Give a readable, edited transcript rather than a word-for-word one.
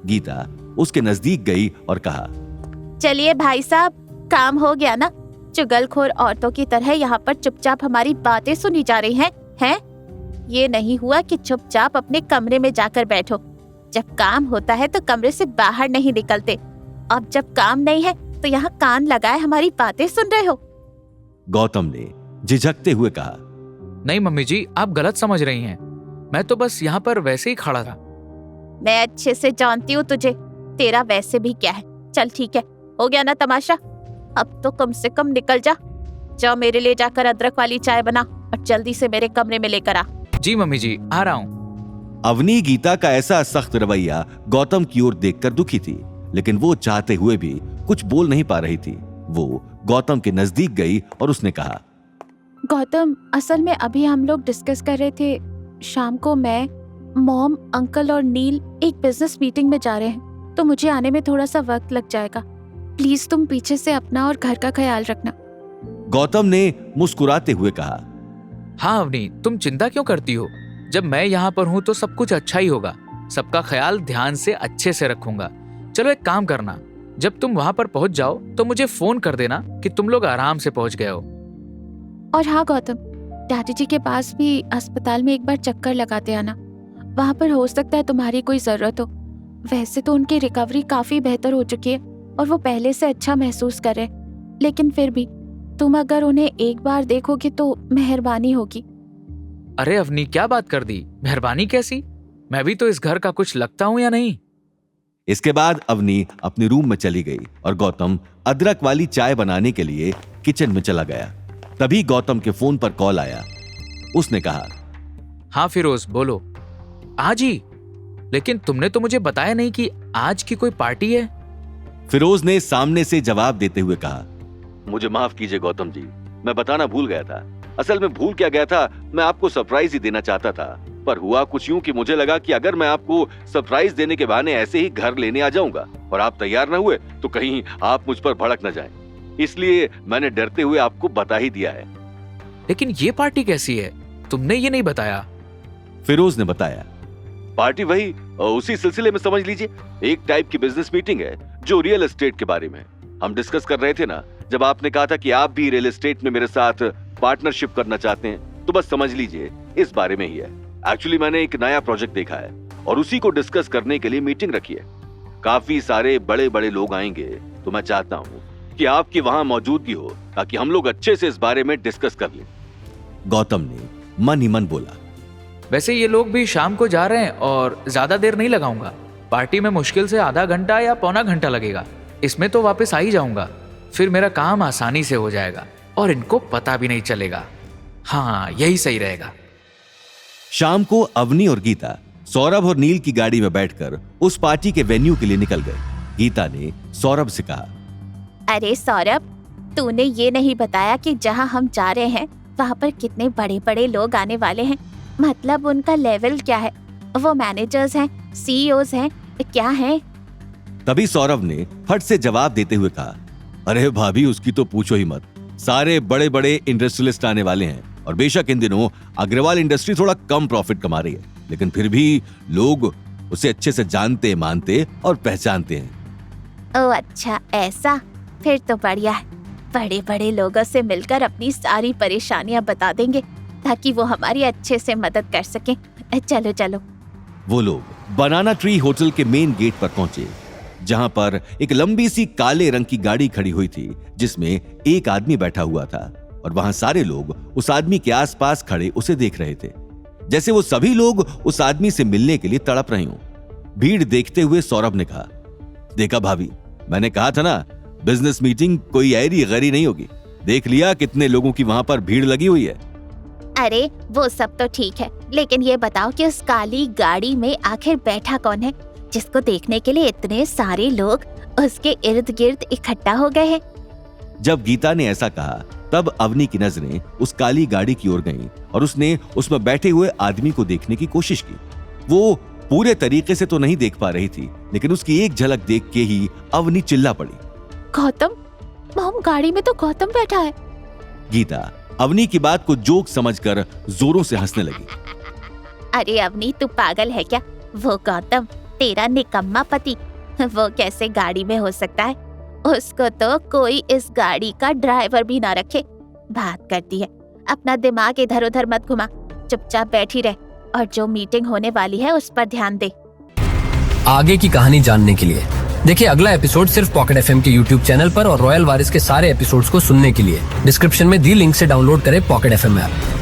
गीता उसके नजदीक गई और कहा, चलिए भाई साहब, काम हो गया ना। चुगलखोर औरतों की तरह यहाँ पर चुपचाप हमारी बातें सुनी जा रही हैं? ये नहीं हुआ कि चुपचाप अपने कमरे में जाकर बैठो। जब काम होता है तो कमरे से बाहर नहीं निकलते। अब जब काम नहीं है तो यहाँ कान लगाए हमारी बातें सुन रहे हो। गौतम ने झिझकते हुए कहा, नहीं मम्मी जी, आप गलत समझ रही हैं। मैं तो बस यहाँ पर वैसे ही खड़ा था। मैं अच्छे से जानती हूँ तुझे, तेरा वैसे भी क्या है। चल ठीक है, हो गया ना तमाशा। अब तो कम से कम निकल जा। जाओ मेरे लिए जाकर अदरक वाली चाय बना और जल्दी से मेरे कमरे में लेकर आ। जी मम्मी जी, आ रहा हूँ। अवनी गीता का ऐसा सख्त रवैया गौतम की ओर देखकर दुखी थी, लेकिन वो चाहते हुए भी कुछ बोल नहीं पा रही थी। वो गौतम के नजदीक गई और उसने कहा, गौतम, असल में अभी हम लोग डिस्कस कर रहे थे, शाम को मैं, मॉम, अंकल और नील एक बिजनेस मीटिंग में जा रहे हैं, तो मुझे आने में थोड़ा सा वक्त लग जाएगा। प्लीज तुम पीछे से अपना और घर का ख्याल रखना। गौतम ने मुस्कुराते हुए कहा, हाँ अवनी, तुम चिंता क्यों करती हो? जब मैं यहाँ पर हूँ तो सब कुछ अच्छा ही होगा। सबका ख्याल ध्यान से अच्छे से रखूंगा। चलो एक काम करना, जब तुम वहाँ पर पहुँच जाओ तो मुझे फोन कर देना कि तुम लोग आराम से पहुँच गए हो। और हाँ गौतम, डैडी जी के पास भी अस्पताल में एक बार चक्कर लगाते आना। वहाँ पर हो सकता है तुम्हारी कोई जरूरत हो। वैसे तो उनकी रिकवरी काफी बेहतर हो चुकी है और वो पहले से अच्छा महसूस कर रहे, लेकिन फिर भी तुम अगर उन्हें एक बार देखोगे तो मेहरबानी होगी। अरे अवनी, क्या बात कर दी? मेहरबानी कैसी? मैं भी तो इस घर का कुछ लगता हूँ या नहीं? इसके बाद अवनी अपने रूम में चली गई और गौतम अदरक वाली चाय बनाने के लिए किचन में चला गया। तभी गौतम के फोन पर कॉल आया। उसने कहा, हाँ फिरोज, बोलो। आज ही? लेकिन तुमने तो मुझे बताया नहीं कि आज की कोई पार्टी है। फिरोज ने सामने से जवाब देते हुए कहा, मुझे माफ कीजिए गौतम जी, मैं बताना भूल गया था। असल में भूल क्या गया था, मैं आपको सरप्राइज ही देना चाहता था, पर हुआ कुछ यूं कि मुझे लगा कि अगर मैं आपको सरप्राइज देने के बहाने ऐसे ही घर लेने आ जाऊंगा और आप तैयार न हुए तो कहीं आप मुझ पर भड़क न जाएं, इसलिए मैंने डरते हुए आपको बता ही दिया है। लेकिन ये पार्टी कैसी है? तुमने ये नहीं बताया। फिरोज ने बताया, पार्टी वही उसी सिलसिले में समझ लीजिए, एक टाइप की बिजनेस मीटिंग है जो रियल एस्टेट के बारे में हम डिस्कस कर रहे थे ना, जब आपने कहा था कि आप भी रियल एस्टेट में मेरे साथ पार्टनरशिप करना चाहते हैं, तो बस समझ लीजिए इस बारे में ही है। एक्चुअली मैंने एक नया प्रोजेक्ट देखा है और उसी को डिस्कस करने के लिए मीटिंग रखी है। काफी सारे बड़े बड़े लोग आएंगे, तो मैं चाहता हूँ कि आपकी वहां मौजूदगी हो ताकि हम लोग अच्छे से इस बारे में डिस्कस कर लें। गौतम ने मन ही मन बोला, वैसे ये लोग भी शाम को जा रहे हैं और ज्यादा देर नहीं लगाऊंगा। पार्टी में मुश्किल से आधा घंटा या पौना घंटा लगेगा, इसमें तो वापस आ ही जाऊंगा। फिर मेरा काम आसानी से हो जाएगा और इनको पता भी नहीं चलेगा। हाँ, यही सही रहेगा। शाम को अवनी और गीता सौरभ और नील की गाड़ी में बैठकर उस पार्टी के वेन्यू के लिए निकल गए। गीता ने सौरभ से कहा, अरे सौरभ, तूने ये नहीं बताया कि जहाँ हम जा रहे हैं वहाँ पर कितने बड़े बड़े लोग आने वाले हैं। मतलब उनका लेवल क्या है? वो मैनेजर्स हैं, सीईओज हैं, क्या हैं? तभी सौरभ ने फट से जवाब देते हुए कहा, अरे भाभी, उसकी तो पूछो ही मत। सारे बड़े बड़े इंडस्ट्रियलिस्ट आने वाले हैं और बेशक इन दिनों अग्रवाल इंडस्ट्री थोड़ा कम प्रॉफिट कमा रही है, लेकिन फिर भी लोग उसे अच्छे से जानते, मानते और पहचानते हैं। ओह अच्छा, ऐसा? फिर तो बढ़िया है। बड़े बड़े लोगों से मिलकर अपनी सारी परेशानियां बता देंगे ताकि वो हमारी अच्छे से मदद कर सकें। चलो चलो। वो लोग बनाना ट्री होटल के मेन गेट पर पहुंचे, जहां पर एक लंबी सी काले रंग की गाड़ी खड़ी हुई थी जिसमें एक आदमी बैठा हुआ था और वहां सारे लोग उस आदमी के आसपास खड़े उसे देख रहे थे, जैसे वो सभी लोग उस आदमी से मिलने के लिए तड़प रहे हों। भीड़ देखते हुए सौरभ ने कहा, देखा भाभी, मैंने कहा था ना, बिजनेस मीटिंग कोई ऐरी गैरी नहीं होगी। देख लिया कितने लोगों की वहां पर भीड़ लगी हुई है। अरे वो सब तो ठीक है, लेकिन ये बताओ कि उस काली गाड़ी में आखिर बैठा कौन है जिसको देखने के लिए इतने सारे लोग उसके इर्द गिर्द इकट्ठा हो गए हैं? जब गीता ने ऐसा कहा तब अवनी की नजरें उस काली गाड़ी की ओर गईं और उसने उसमें बैठे हुए आदमी को देखने की कोशिश की। वो पूरे तरीके से तो नहीं देख पा रही थी, लेकिन उसकी एक झलक देख के ही अवनी चिल्ला पड़ी, गौतम, मॉम, गाड़ी में तो गौतम बैठा है। गीता अवनी की बात को जोक समझकर जोरों से हंसने लगी। अरे अवनी, तू पागल है क्या? वो गौतम तेरा निकम्मा पति वो कैसे गाड़ी में हो सकता है? उसको तो कोई इस गाड़ी का ड्राइवर भी ना रखे। बात करती है, अपना दिमाग इधर उधर मत घुमा, चुपचाप बैठी रह और जो मीटिंग होने वाली है उस पर ध्यान दे। आगे की कहानी जानने के लिए देखिए अगला एपिसोड सिर्फ पॉकेट एफएम के यूट्यूब चैनल पर और रॉयल वारिस के सारे एपिसोड्स को सुनने के लिए डिस्क्रिप्शन में दी लिंक से डाउनलोड करें पॉकेट एफएम ऐप।